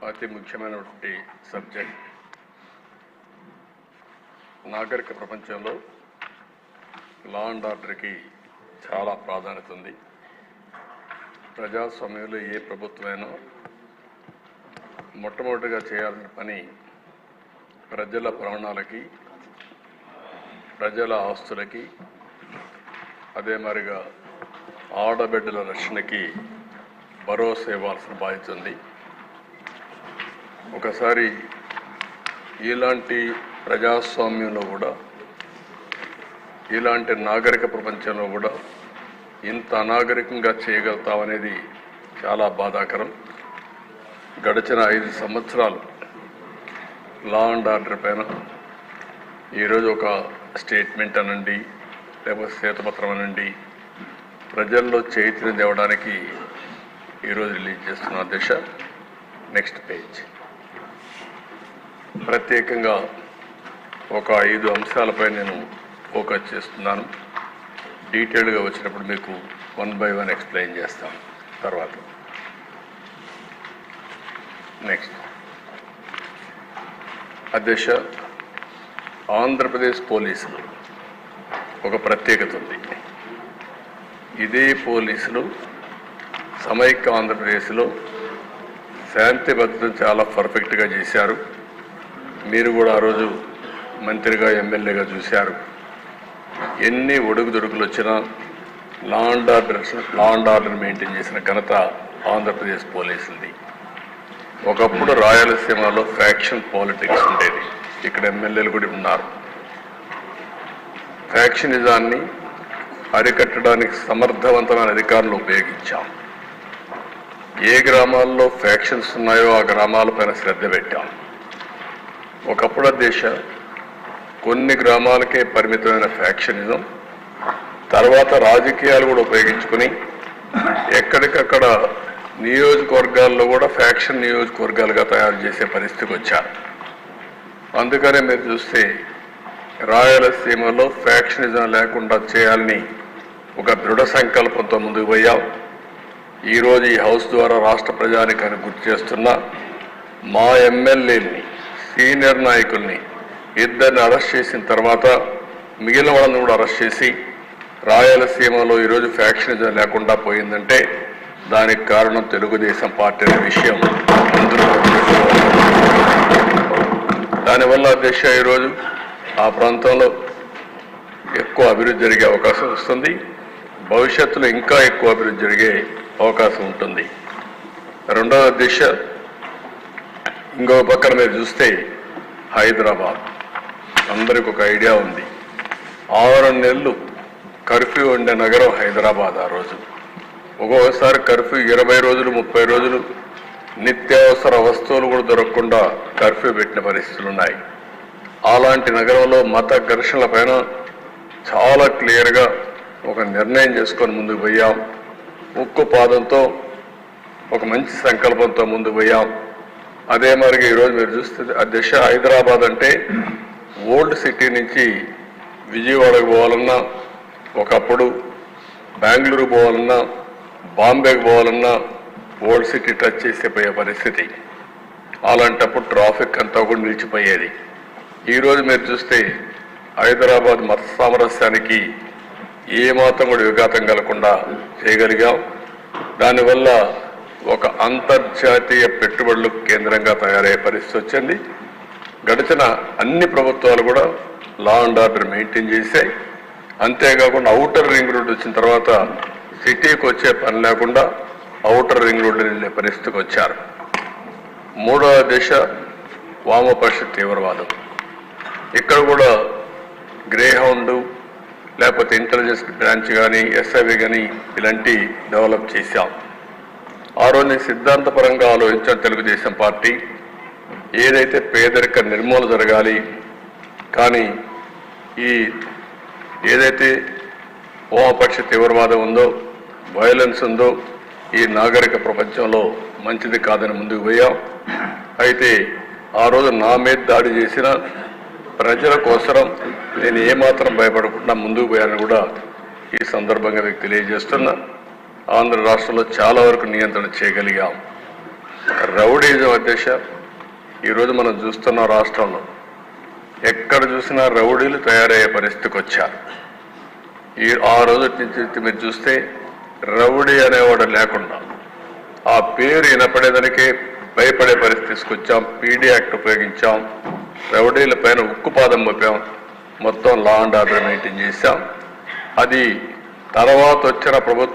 అతి ముఖ్యమైనటువంటి సబ్జెక్ట్. నాగరిక ప్రపంచంలో లా అండ్ ఆర్డర్కి చాలా ప్రాధాన్యత ఉంది. ప్రజాస్వామ్యంలో ఏ ప్రభుత్వమైనా మొట్టమొదటిగా చేయాల్సిన పని ప్రజల ప్రాణాలకి, ప్రజల ఆస్తులకి, అదే మరిగా ఆడబిడ్డల రక్షణకి భరోసా ఇవ్వాల్సిన బాధ్యత ఉంది. ఒకసారి ఇలాంటి ప్రజాస్వామ్యంలో కూడా, ఇలాంటి నాగరిక ప్రపంచంలో కూడా ఇంత అనాగరికంగా చేయగలుగుతామనేది చాలా బాధాకరం. గడిచిన 5 సంవత్సరాలు లా అండ్ ఆర్డర్ పైన ఈరోజు ఒక స్టేట్మెంట్ అనండి, లేకపోతే శ్వేతపత్రం అనండి, ప్రజల్లో చైతన్యం తేవడానికి ఈరోజు రిలీజ్ చేస్తున్న దిశ. Next page. ప్రత్యేకంగా ఒక 5 అంశాలపై నేను ఫోకస్ చేస్తున్నాను. డీటెయిల్గా వచ్చినప్పుడు మీకు 1 by 1 ఎక్స్ప్లెయిన్ చేస్తాను తర్వాత. నెక్స్ట్ అధ్యక్ష, ఆంధ్రప్రదేశ్ పోలీసులు ఒక ప్రత్యేకత ఉంది. ఇదే పోలీసులు సమైక్య ఆంధ్రప్రదేశ్లో శాంతి భద్రతను చాలా పర్ఫెక్ట్గా చేశారు. మీరు కూడా ఆ రోజు మంత్రిగా, ఎమ్మెల్యేగా చూశారు. ఎన్ని ఒడుగుదొడుకులు వచ్చినా లా అండ్ ఆర్డర్ మెయింటైన్ చేసిన ఘనత ఆంధ్రప్రదేశ్ పోలీసులది. ఒకప్పుడు రాయలసీమలో ఫ్యాక్షన్ పాలిటిక్స్ ఉండేది. ఇక్కడ ఎమ్మెల్యేలు కూడా ఉన్నారు. ఫ్యాక్షనిజాన్ని అరికట్టడానికి సమర్థవంతమైన అధికారులు ఉపయోగించాం. ఏ గ్రామాల్లో ఫ్యాక్షన్స్ ఉన్నాయో ఆ గ్రామాలపైన శ్రద్ధ పెట్టాం. ఒకప్పుడు దేశ కొన్ని గ్రామాలకే పరిమితమైన ఫ్యాక్షనిజం, తర్వాత రాజకీయాలు కూడా ఉపయోగించుకుని ఎక్కడికక్కడ నియోజకవర్గాల్లో కూడా ఫ్యాక్షన్ నియోజకవర్గాలుగా తయారు చేసే పరిస్థితికి వచ్చారు. అందుకనే మీరు చూస్తే రాయలసీమలో ఫ్యాక్షనిజం లేకుండా చేయాలని ఒక దృఢ సంకల్పంతో ముందుకు పోయాం. ఈరోజు ఈ హౌస్ ద్వారా రాష్ట్ర ప్రజానికాన్ని గుర్తు చేస్తున్న మా ఎమ్మెల్యేని, సీనియర్ నాయకుల్ని 2 అరెస్ట్ చేసిన తర్వాత మిగిలిన వాళ్ళని కూడా అరెస్ట్ చేసి రాయలసీమలో ఈరోజు ఫ్యాక్షనిజం లేకుండా పోయిందంటే దానికి కారణం తెలుగుదేశం పార్టీ అనే విషయం అందరూ. దానివల్ల అధ్యక్ష ఈరోజు ఆ ప్రాంతంలో ఎక్కువ అభివృద్ధి జరిగే అవకాశం వస్తుంది. భవిష్యత్తులో ఇంకా ఎక్కువ అభివృద్ధి జరిగే అవకాశం ఉంటుంది. రెండవ దిశ, ఇంకో పక్కన మీరు చూస్తే హైదరాబాద్ అందరికి ఒక ఐడియా ఉంది. 6 నెలలు కర్ఫ్యూ ఉండే నగరం హైదరాబాద్. ఆ రోజు ఒక్కొక్కసారి కర్ఫ్యూ 20 రోజులు, 30 రోజులు నిత్యావసర వస్తువులు కూడా దొరకకుండా కర్ఫ్యూ పెట్టిన పరిస్థితులు ఉన్నాయి. అలాంటి నగరంలో మత ఘర్షణల పైన చాలా క్లియర్గా ఒక నిర్ణయం చేసుకొని ముందుకు పోయాం. ఉక్కు పాదంతో ఒక మంచి సంకల్పంతో ముందుకు పోయాం. అదే మరిగా ఈరోజు మీరు చూస్తే అధ్యక్ష, హైదరాబాద్ అంటే ఓల్డ్ సిటీ నుంచి విజయవాడకు పోవాలన్నా, ఒకప్పుడు బెంగళూరు పోవాలన్నా, బాంబేకి పోవాలన్నా ఓల్డ్ సిటీ టచ్ చేసే పోయే పరిస్థితి. అలాంటప్పుడు ట్రాఫిక్ అంతా కూడా నిలిచిపోయేది. ఈరోజు మీరు చూస్తే హైదరాబాద్ మత సామరస్యానికి ఏమాత్రం కూడా విఘాతం కలగకుండా చేయగలిగాం. దానివల్ల ఒక అంతర్జాతీయ పెట్టుబడులకు కేంద్రంగా తయారయ్యే పరిస్థితి వచ్చింది. గడిచిన అన్ని ప్రభుత్వాలు కూడా లా అండ్ ఆర్డర్ మెయింటైన్ చేశాయి. అంతేకాకుండా ఔటర్ రింగ్ రోడ్ వచ్చిన తర్వాత సిటీకి వచ్చే పని లేకుండా ఔటర్ రింగ్ రోడ్డు వెళ్ళే పరిస్థితికి వచ్చారు. మూడవ దిశ వామపక్ష తీవ్రవాదం. ఇక్కడ కూడా గ్రే హౌండ్, లేకపోతే ఇంటెలిజెన్స్ బ్రాంచ్ కానీ, ఎస్ఐవి కానీ ఇలాంటి డెవలప్ చేశాం. ఆ రోజు సిద్ధాంతపరంగా ఆలోచించిన తెలుగుదేశం పార్టీ ఏదైతే పేదరిక నిర్మూలన జరగాలి, కానీ ఈ ఏదైతే వామపక్ష తీవ్రవాదం ఉందో, వైలెన్స్ ఉందో, ఈ నాగరిక ప్రపంచంలో మంచిది కాదని ముందుకు పోయాం. అయితే ఆ రోజు నా మీద దాడి చేసిన ప్రజల కోసరం నేను ఏమాత్రం భయపడకుండా ముందుకు పోయానని కూడా ఈ సందర్భంగా మీకు తెలియజేస్తున్నా. ఆంధ్ర రాష్ట్రంలో చాలా వరకు నియంత్రణ చేయగలిగాం. రౌడీజం అధ్యక్ష ఈరోజు మనం చూస్తున్న రాష్ట్రంలో ఎక్కడ చూసినా రౌడీలు తయారయ్యే పరిస్థితికి వచ్చారు. ఆ రోజు నుంచి మీరు చూస్తే రౌడీ అనేవాడు లేకుండా ఆ పేరు వినపడేదానికే భయపడే పరిస్థితి తీసుకొచ్చాం. పీడీ యాక్ట్ ఉపయోగించాం, రౌడీల పైన ఉక్కుపాదం మోపాం, మొత్తం లా అండ్ ఆర్డర్ మెయింటైన్ చేశాం. అది తర్వాత వచ్చిన ప్రభుత్వం